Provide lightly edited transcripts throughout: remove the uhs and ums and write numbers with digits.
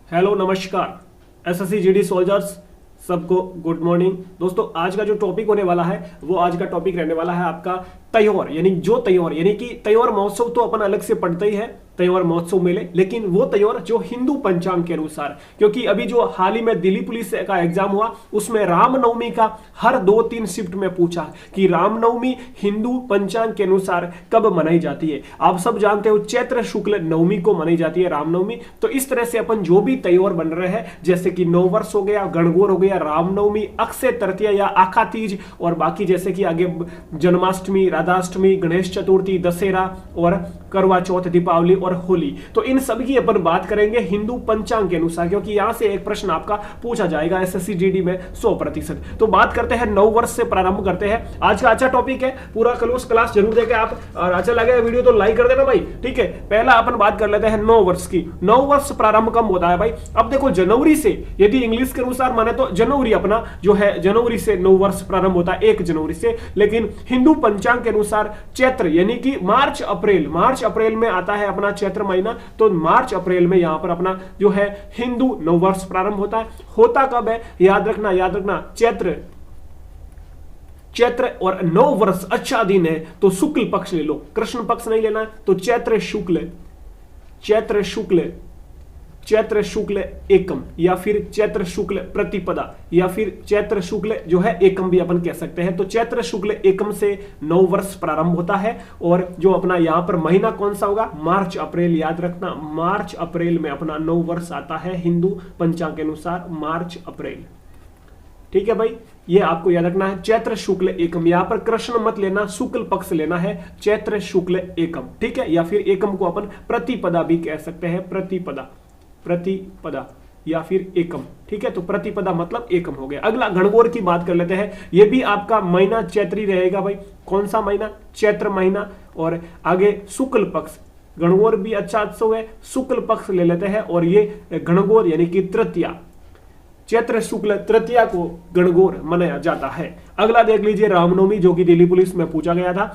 Hello नमस्कार SSC GD soldiers सबको good morning. दोस्तों आज का जो टॉपिक होने वाला है वो आज का टॉपिक रहने वाला है आपका त्योहार यानी कि त्योहार महोत्सव तो अपन अलग से पढ़ते ही है, त्योहार महोत्सव मेले, लेकिन वो त्योहार जो हिंदू पंचांग के अनुसार, क्योंकि अभी जो हाल ही में दिल्ली पुलिस का एग्जाम हुआ उसमें रामनवमी का हर 2-3 शिफ्ट में पूछा कि रामनवमी हिंदू पंचांग के अनुसार कब मनाई जाती है। आप सब जानते हो चैत्र शुक्ल नवमी को मनाई जाती है रामनवमी। तो इस तरह से अपन जो भी त्योहार बन रहे हैं जैसे कि नववर्ष हो गया, गणगौर हो गया, रामनवमी, अक्षय तृतीया या आखा तीज और बाकी जैसे कि आगे जन्माष्टमी, राधाष्टमी, गणेश चतुर्थी, दशहरा और करवा चौथ, दीपावली और होली, तो इन सभी की अपन बात करेंगे हिंदू पंचांग के अनुसार, क्योंकि यहां से एक प्रश्न आपका पूछा जाएगा एसएससी जीडी में 100%। तो बात करते हैं नव वर्ष से प्रारंभ करते हैं। आज का अच्छा टॉपिक है, पूरा क्लास जरूर देखें आप, और अच्छा लगे वीडियो तो लाइक कर देना भाई, ठीक है। पहला अपन बात कर लेते हैं नव वर्ष की। नव वर्ष प्रारंभ कब होता है भाई? अब देखो जनवरी से, यदि इंग्लिश के अनुसार माने तो जनवरी अपना जो है जनवरी से नव वर्ष प्रारंभ होता है 1 जनवरी से, लेकिन हिंदू पंचांग के अनुसार चैत्र यानी कि मार्च अप्रैल में आता है अपना चैत्र महीना। तो मार्च अप्रैल में यहां पर अपना जो है हिंदू नववर्ष प्रारंभ होता है। होता कब है? याद रखना चैत्र और नव वर्ष अच्छा दिन है तो शुक्ल पक्ष ले लो, कृष्ण पक्ष नहीं लेना है। तो चैत्र शुक्ल एकम या फिर चैत्र शुक्ल प्रतिपदा या फिर चैत्र शुक्ल जो है एकम भी अपन कह सकते हैं। तो चैत्र शुक्ल एकम से नव वर्ष प्रारंभ होता है। और जो अपना यहां पर महीना कौन सा होगा? मार्च अप्रैल। याद रखना मार्च अप्रैल में अपना नव वर्ष आता है हिंदू पंचांग के अनुसार, मार्च अप्रैल, ठीक है भाई। ये आपको याद रखना है चैत्र शुक्ल एकम। यहां पर कृष्ण मत लेना, शुक्ल पक्ष लेना है, चैत्र शुक्ल एकम, ठीक है। या फिर एकम को अपन प्रतिपदा भी कह सकते हैं, प्रतिपदा या फिर एकम, ठीक है। तो प्रतिपदा मतलब एकम हो गया। अगला गणगौर की बात कर लेते हैं। यह भी आपका महीना चैत्री रहेगा भाई। कौन सा महीना? चैत्र महीना। और आगे शुक्ल पक्ष, गणगौर भी अच्छा उत्सव है, शुक्ल पक्ष ले लेते हैं। और ये गणगौर यानी कि तृतीया, चैत्र शुक्ल तृतीया को गणगौर मनाया जाता है। अगला देख लीजिए रामनवमी, जो कि दिल्ली पुलिस में पूछा गया था।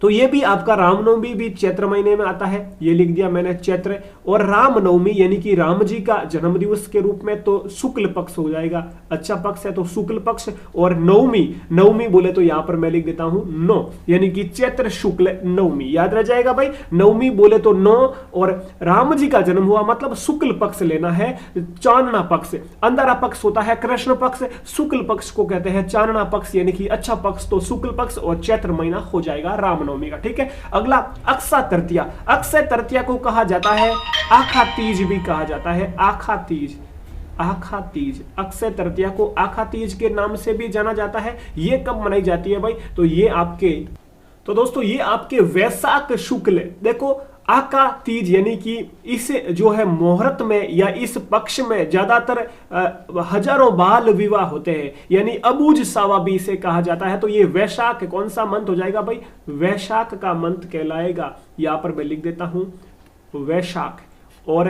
तो ये भी आपका रामनवमी भी चैत्र महीने में आता है, ये लिख दिया मैंने चैत्र। और रामनवमी यानी कि राम जी का जन्मदिवस के रूप में तो शुक्ल पक्ष हो जाएगा, अच्छा पक्ष है तो शुक्ल पक्ष। और नवमी बोले तो यहां पर मैं लिख देता हूं 9 यानी कि चैत्र शुक्ल नवमी, याद रह जाएगा भाई। नवमी बोले तो 9 और राम जी का जन्म हुआ मतलब शुक्ल पक्ष लेना है। चांदना पक्ष, अंधारा पक्ष होता है कृष्ण पक्ष, शुक्ल पक्ष को कहते हैं चांदना पक्ष यानी कि अच्छा पक्ष, तो शुक्ल पक्ष और चैत्र महीना हो जाएगा रामनवमी का, ठीक है। अगला अक्षय तृतीया। अक्षय तृतीया को कहा जाता है आखा तीज भी कहा जाता है, आखा तीज। अक्षय तृतीया को आखा तीज के नाम से भी जाना जाता है। ये कब मनाई जाती है भाई? तो दोस्तों ये आपके वैशाख शुक्ल, देखो आका तीज यानी कि इस जो है मुहूर्त में या इस पक्ष में ज्यादातर हजारों बाल विवाह होते हैं, यानी अबूझ सावा भी इसे कहा जाता है। तो ये वैशाख कौन सा मंथ हो जाएगा भाई? वैशाख का मंथ कहलाएगा। यहां पर मैं लिख देता हूं वैशाख। और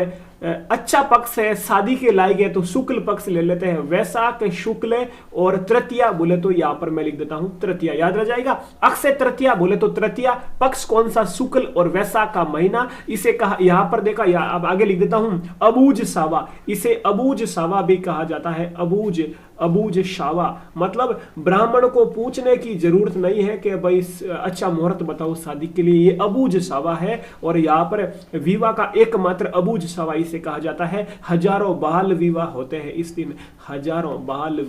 अच्छा पक्ष है, शादी के लायक है तो शुक्ल पक्ष ले लेते हैं, वैशाख शुक्ल। और तृतीया बोले तो यहां पर मैं लिख देता हूं तृतीया, याद रह जाएगा। अक्षय तृतीया बोले तो तृतीया पक्ष कौन सा? शुक्ल और वैशाख का महीना, इसे कहा यहां पर देखा, अब आगे लिख देता हूं अबूझ सावा। इसे अबूझ सावा भी कहा जाता है, अबूझ सावा मतलब ब्राह्मण को पूछने की जरूरत नहीं है कि भाई अच्छा मुहूर्त बताओ शादी के लिए, ये अबूझ सावा है। और यहां पर विवाह का एकमात्र अबूझ सावा इसे कहा जाता है। हजारों बाल विवाह होते हैं इस दिन, हजारों बाल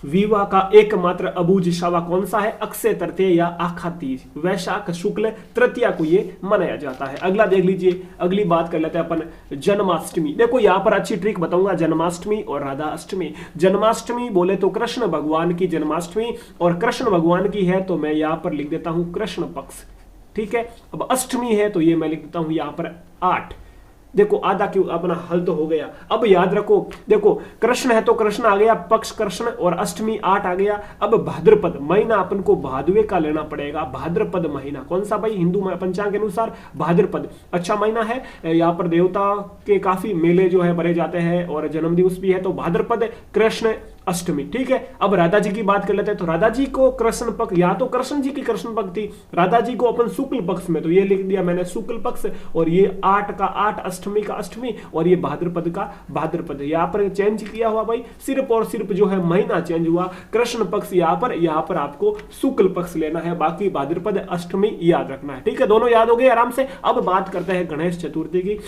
विवाह का एकमात्र अबूझ सावा कौन सा है? अक्षय तृतीया या आखा तीज, वैशाख शुक्ल तृतीया को ये मनाया जाता है। अगला देख लीजिए, अगली बात कर लेते हैं अपन जन्माष्टमी। देखो यहां पर अच्छी ट्रिक बताऊंगा, जन्माष्टमी और राधा अष्टमी। जन्माष्टमी बोले तो कृष्ण भगवान की जन्माष्टमी, और कृष्ण भगवान की है तो मैं यहां पर लिख देता हूं कृष्ण पक्ष, ठीक है। अब अष्टमी है तो ये मैं लिख देता हूं यहां पर 8। देखो आधा क्यों अपना हल तो हो गया। अब याद रखो, देखो कृष्ण है तो कृष्ण आ गया, पक्ष कृष्ण, और अष्टमी 8 आ गया। अब भाद्रपद महीना अपन को भादवे का लेना पड़ेगा। भाद्रपद महीना कौन सा भाई? हिंदू पंचांग के अनुसार भाद्रपद अच्छा महीना है। यहाँ पर देवता के काफी मेले जो है भरे जाते हैं और जन्म दिवस भी है। तो भाद्रपद कृष्ण अष्टमी। ठीक है, अब राधा जी की बात कर लेते हैं। तो राधा जी को कृष्ण पक्ष, या तो कृष्ण जी की कृष्ण पक्ष थी, राधा जी को अपन शुक्ल पक्ष में, तो ये लिख दिया मैंने शुक्ल पक्ष, और ये 8 का 8 अष्टमी का अष्टमी, और ये भाद्रपद का भाद्रपद। यहाँ पर चेंज किया हुआ भाई, सिर्फ और सिर्फ जो है महीना चेंज हुआ, कृष्ण पक्ष यहाँ पर आपको शुक्ल पक्ष लेना है, बाकी भाद्रपद अष्टमी याद रखना है। ठीक है, दोनों याद हो गए आराम से। अब बात करते हैं गणेश चतुर्थी की।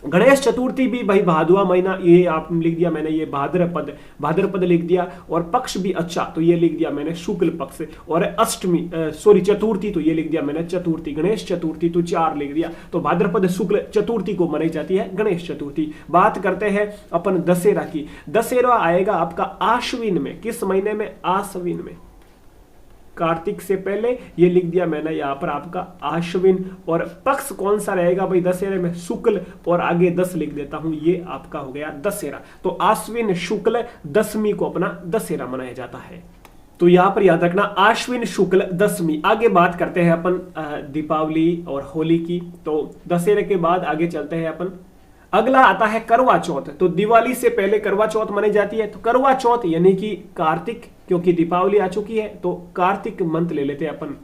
गणेश चतुर्थी भी भाई भादुआ महीना, ये आप लिख दिया मैंने, ये भाद्रपद लिख दिया, और पक्ष भी अच्छा, तो ये लिख दिया मैंने शुक्ल पक्ष, और अष्टमी चतुर्थी, तो ये लिख दिया मैंने चतुर्थी, गणेश चतुर्थी तो 4 लिख दिया। तो भाद्रपद शुक्ल चतुर्थी को मनाई जाती है गणेश चतुर्थी। बात करते हैं अपन दशहरा की। दशहरा आएगा आपका आश्विन में, किस महीने में? आश्विन में, कार्तिक से पहले, ये लिख दिया मैंने यहाँ पर आपका आश्विन, और पक्ष कौन सा रहेगा भाई दशहरे में? शुक्ल, और आगे 10 लिख देता हूं, ये आपका हो गया दशहरा। तो आश्विन शुक्ल दशमी को अपना दशहरा मनाया जाता है। तो यहां पर याद रखना आश्विन शुक्ल दशमी। आगे बात करते हैं अपन दीपावली और होली की। तो दशहरे के बाद आगे चलते हैं अपन, अगला आता है करवा चौथ। तो दिवाली से पहले करवा चौथ मनाई जाती है। तो करवा चौथ यानी कि कार्तिक, क्योंकि दीपावली आ चुकी है तो कार्तिक मंथ ले लेते हैं अपन,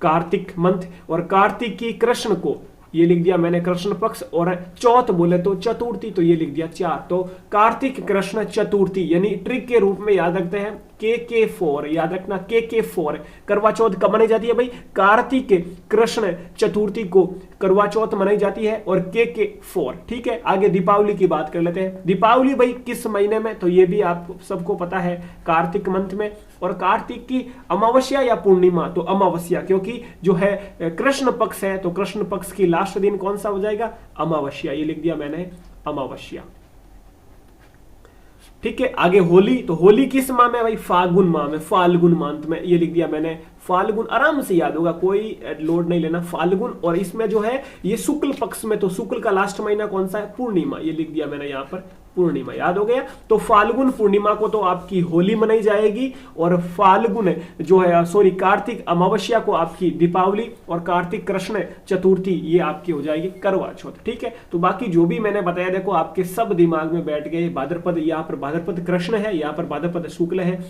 कार्तिक मंथ, और कार्तिक की कृष्ण को ये लिख दिया मैंने कृष्ण पक्ष, और चौथ बोले तो चतुर्थी, तो ये लिख दिया 4। तो कार्तिक कृष्ण चतुर्थी, यानी ट्रिक के रूप में याद रखते हैं KK4, याद रखना KK4। करवा चौथ कब मनाई जाती है भाई? कार्तिक कृष्ण चतुर्थी को करवा चौथ मनाई जाती है, और KK4। ठीक है, आगे दीपावली की बात कर लेते हैं। दीपावली भाई किस महीने में? तो ये भी आप सबको पता है, कार्तिक मंथ में, और कार्तिक की अमावस्या या पूर्णिमा, तो अमावस्या, क्योंकि जो है कृष्ण पक्ष है, तो कृष्ण पक्ष की लास्ट दिन कौन सा हो जाएगा? अमावस्या, ये लिख दिया मैंने अमावस्या। ठीक है, आगे होली। तो होली किस माह में भाई? फाल्गुन माह में, फाल्गुन मंथ में, ये लिख दिया मैंने फाल्गुन, आराम से याद होगा, कोई लोड नहीं लेना, फाल्गुन। और इसमें जो है ये शुक्ल पक्ष में, तो शुक्ल का लास्ट महीना कौन सा है? पूर्णिमा, ये लिख दिया मैंने यहाँ पर पूर्णिमा, याद हो गया। तो फाल्गुन पूर्णिमा को तो आपकी होली मनाई जाएगी, और फाल्गुन जो है कार्तिक अमावस्या को आपकी दीपावली, और कार्तिक कृष्ण चतुर्थी ये आपकी हो जाएगी करवा चौथ। ठीक है, तो बाकी जो भी मैंने बताया देखो आपके सब दिमाग में बैठ गए। भाद्रपद, यहाँ पर भाद्रपद कृष्ण है, यहाँ पर भाद्रपद शुक्ल है,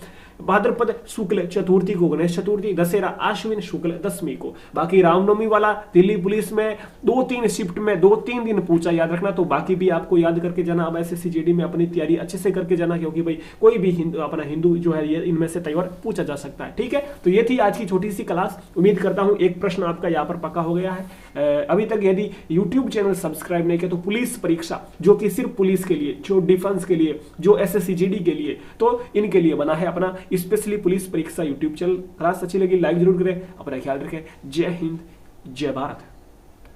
भाद्रपद शुक्ल चतुर्थी को गणेश चतुर्थी, दशहरा आश्विन शुक्ल दशमी को। बाकी रामनवमी वाला दिल्ली पुलिस में 2-3 शिफ्ट में 2-3 दिन पूछा, याद रखना। तो बाकी भी आपको याद करके जाना। अब ऐसे जेडी में अपनी तैयारी अच्छे से करके जाना, क्योंकि भाई कोई भी अपना हिंदू जो है ये इनमें से कई बार पूछा जा सकता है। ठीक है, तो ये थी आज की छोटी सी क्लास। उम्मीद करता हूं एक प्रश्न आपका यहाँ पर पक्का हो गया है। अभी तक यदि यूट्यूब चैनल सब्सक्राइब नहीं किया तो पुलिस परीक्षा, जो कि सिर्फ पुलिस के लिए, जो डिफेंस के लिए, जो SSC GD के लिए, तो इनके लिए बना है अपना स्पेशली पुलिस परीक्षा यूट्यूब चैनल। क्लास अच्छी लगी लाइक जरूर करें, अपना ख्याल रखें। जय हिंद, जय भारत।